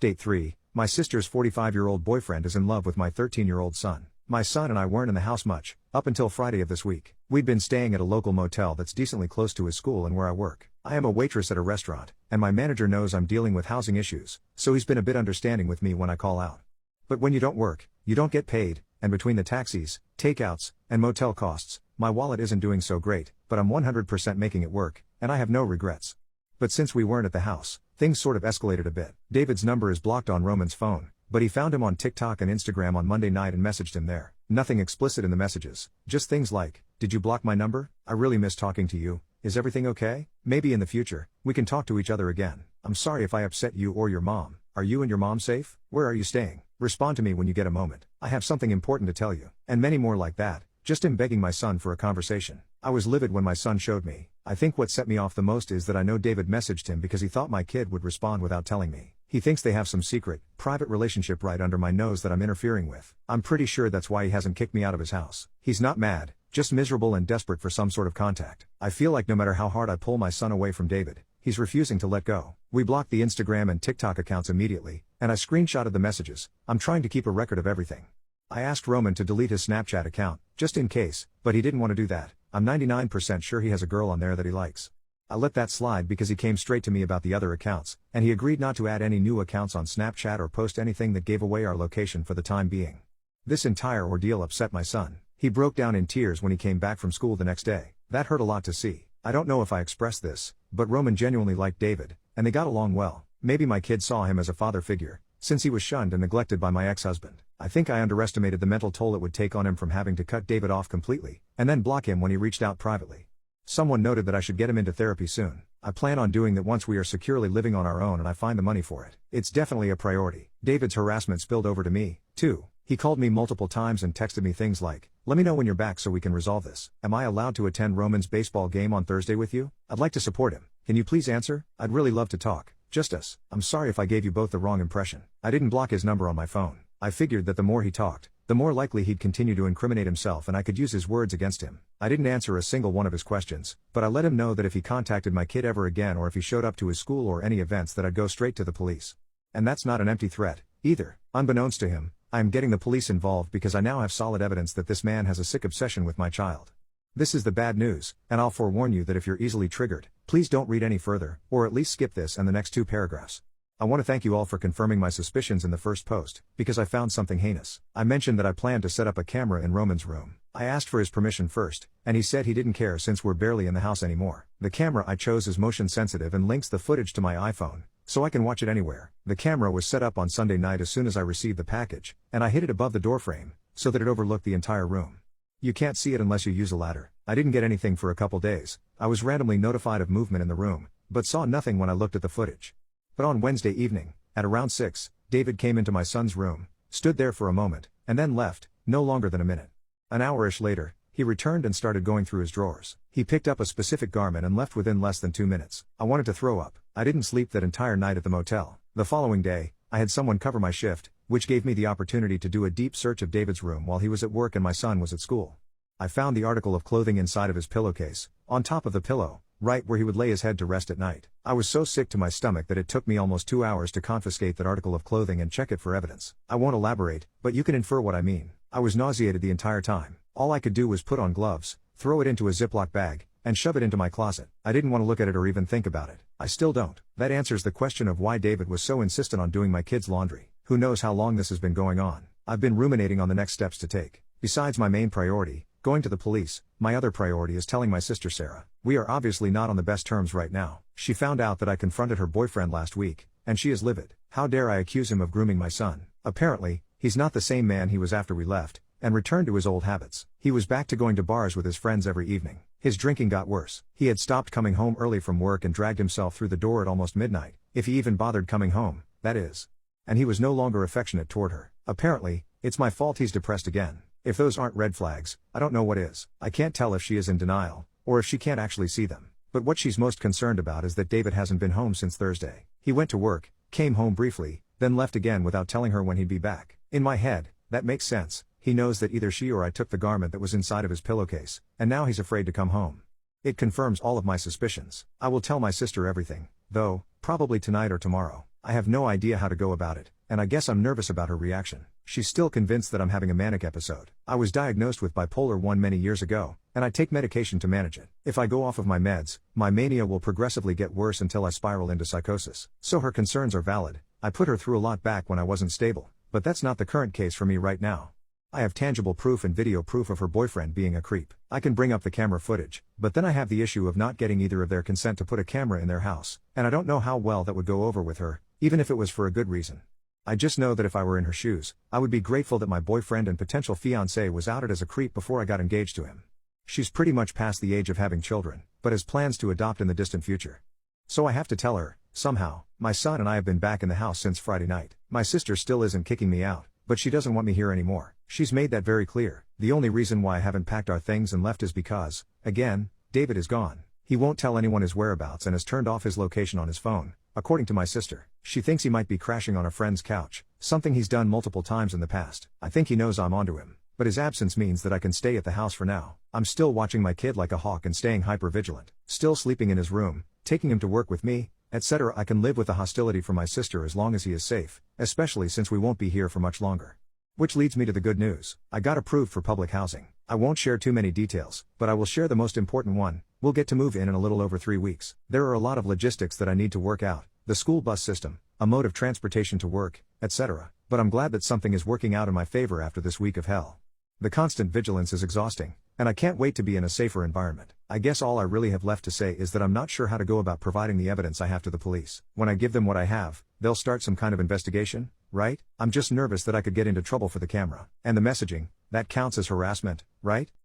Update 3, my sister's 45-year-old boyfriend is in love with my 13-year-old son. My son and I weren't in the house much, up until Friday of this week. We'd been staying at a local motel that's decently close to his school and where I work. I am a waitress at a restaurant, and my manager knows I'm dealing with housing issues, so he's been a bit understanding with me when I call out. But when you don't work, you don't get paid, and between the taxis, takeouts, and motel costs, my wallet isn't doing so great, but I'm 100% making it work, and I have no regrets. But since we weren't at the house, things sort of escalated a bit. David's number is blocked on Roman's phone, but he found him on TikTok and Instagram on Monday night and messaged him there. Nothing explicit in the messages, just things like, "Did you block my number? I really miss talking to you. Is everything okay? Maybe in the future, we can talk to each other again. I'm sorry if I upset you or your mom. Are you and your mom safe? Where are you staying? Respond to me when you get a moment. I have something important to tell you." And many more like that, just him begging my son for a conversation. I was livid when my son showed me. I think what set me off the most is that I know David messaged him because he thought my kid would respond without telling me. He thinks they have some secret, private relationship right under my nose that I'm interfering with. I'm pretty sure that's why he hasn't kicked me out of his house. He's not mad, just miserable and desperate for some sort of contact. I feel like no matter how hard I pull my son away from David, he's refusing to let go. We blocked the Instagram and TikTok accounts immediately, and I screenshotted the messages. I'm trying to keep a record of everything. I asked Roman to delete his Snapchat account, just in case, but he didn't want to do that. I'm 99% sure he has a girl on there that he likes. I let that slide because he came straight to me about the other accounts, and he agreed not to add any new accounts on Snapchat or post anything that gave away our location for the time being. This entire ordeal upset my son. He broke down in tears when he came back from school the next day. That hurt a lot to see. I don't know if I expressed this, but Roman genuinely liked David, and they got along well. Maybe my kid saw him as a father figure, since he was shunned and neglected by my ex-husband. I think I underestimated the mental toll it would take on him from having to cut David off completely, and then block him when he reached out privately. Someone noted that I should get him into therapy soon. I plan on doing that once we are securely living on our own and I find the money for it. It's definitely a priority. David's harassment spilled over to me, too. He called me multiple times and texted me things like, "Let me know when you're back so we can resolve this. Am I allowed to attend Roman's baseball game on Thursday with you? I'd like to support him. Can you please answer? I'd really love to talk. Just us. I'm sorry if I gave you both the wrong impression. I didn't block his number on my phone. I figured that the more he talked, the more likely he'd continue to incriminate himself and I could use his words against him. I didn't answer a single one of his questions, but I let him know that if he contacted my kid ever again or if he showed up to his school or any events that I'd go straight to the police. And that's not an empty threat, either. Unbeknownst to him, I am getting the police involved because I now have solid evidence that this man has a sick obsession with my child. This is the bad news, and I'll forewarn you that if you're easily triggered, please don't read any further, or at least skip this and the next 2 paragraphs. I want to thank you all for confirming my suspicions in the first post, because I found something heinous. I mentioned that I planned to set up a camera in Roman's room. I asked for his permission first, and he said he didn't care since we're barely in the house anymore. The camera I chose is motion sensitive and links the footage to my iPhone, so I can watch it anywhere. The camera was set up on Sunday night as soon as I received the package, and I hid it above the doorframe, so that it overlooked the entire room. You can't see it unless you use a ladder. I didn't get anything for a couple days. I was randomly notified of movement in the room, but saw nothing when I looked at the footage. But on Wednesday evening, at around 6, David came into my son's room, stood there for a moment, and then left, no longer than a minute. An hour-ish later, he returned and started going through his drawers. He picked up a specific garment and left within less than 2 minutes. I wanted to throw up. I didn't sleep that entire night at the motel. The following day, I had someone cover my shift, which gave me the opportunity to do a deep search of David's room while he was at work and my son was at school. I found the article of clothing inside of his pillowcase, on top of the pillow, right where he would lay his head to rest at night. I was so sick to my stomach that it took me almost 2 hours to confiscate that article of clothing and check it for evidence. I won't elaborate, but you can infer what I mean. I was nauseated the entire time. All I could do was put on gloves, throw it into a Ziploc bag, and shove it into my closet. I didn't want to look at it or even think about it. I still don't. That answers the question of why David was so insistent on doing my kids' laundry. Who knows how long this has been going on. I've been ruminating on the next steps to take. Besides my main priority, going to the police, my other priority is telling my sister Sarah. We are obviously not on the best terms right now. She found out that I confronted her boyfriend last week, and she is livid. How dare I accuse him of grooming my son? Apparently, he's not the same man he was after we left, and returned to his old habits. He was back to going to bars with his friends every evening. His drinking got worse. He had stopped coming home early from work and dragged himself through the door at almost midnight, if he even bothered coming home, that is. And he was no longer affectionate toward her. Apparently, it's my fault he's depressed again. If those aren't red flags, I don't know what is. I can't tell if she is in denial, or if she can't actually see them. But what she's most concerned about is that David hasn't been home since Thursday. He went to work, came home briefly, then left again without telling her when he'd be back. In my head, that makes sense. He knows that either she or I took the garment that was inside of his pillowcase, and now he's afraid to come home. It confirms all of my suspicions. I will tell my sister everything, though, probably tonight or tomorrow. I have no idea how to go about it, and I guess I'm nervous about her reaction. She's still convinced that I'm having a manic episode. I was diagnosed with bipolar 1 many years ago, and I take medication to manage it. If I go off of my meds, my mania will progressively get worse until I spiral into psychosis. So her concerns are valid. I put her through a lot back when I wasn't stable, but that's not the current case for me right now. I have tangible proof and video proof of her boyfriend being a creep. I can bring up the camera footage, but then I have the issue of not getting either of their consent to put a camera in their house, and I don't know how well that would go over with her, even if it was for a good reason. I just know that if I were in her shoes, I would be grateful that my boyfriend and potential fiancé was outed as a creep before I got engaged to him. She's pretty much past the age of having children, but has plans to adopt in the distant future. So I have to tell her, somehow. My son and I have been back in the house since Friday night. My sister still isn't kicking me out, but she doesn't want me here anymore. She's made that very clear. The only reason why I haven't packed our things and left is because, again, David is gone. He won't tell anyone his whereabouts and has turned off his location on his phone, according to my sister. She thinks he might be crashing on a friend's couch, something he's done multiple times in the past. I think he knows I'm onto him, but his absence means that I can stay at the house for now. I'm still watching my kid like a hawk and staying hyper-vigilant, still sleeping in his room, taking him to work with me, etc. I can live with the hostility from my sister as long as he is safe, especially since we won't be here for much longer. Which leads me to the good news. I got approved for public housing. I won't share too many details, but I will share the most important one. We'll get to move in a little over 3 weeks. There are a lot of logistics that I need to work out, the school bus system, a mode of transportation to work, etc. But I'm glad that something is working out in my favor after this week of hell. The constant vigilance is exhausting, and I can't wait to be in a safer environment. I guess all I really have left to say is that I'm not sure how to go about providing the evidence I have to the police. When I give them what I have, they'll start some kind of investigation, right? I'm just nervous that I could get into trouble for the camera. And the messaging, that counts as harassment, right?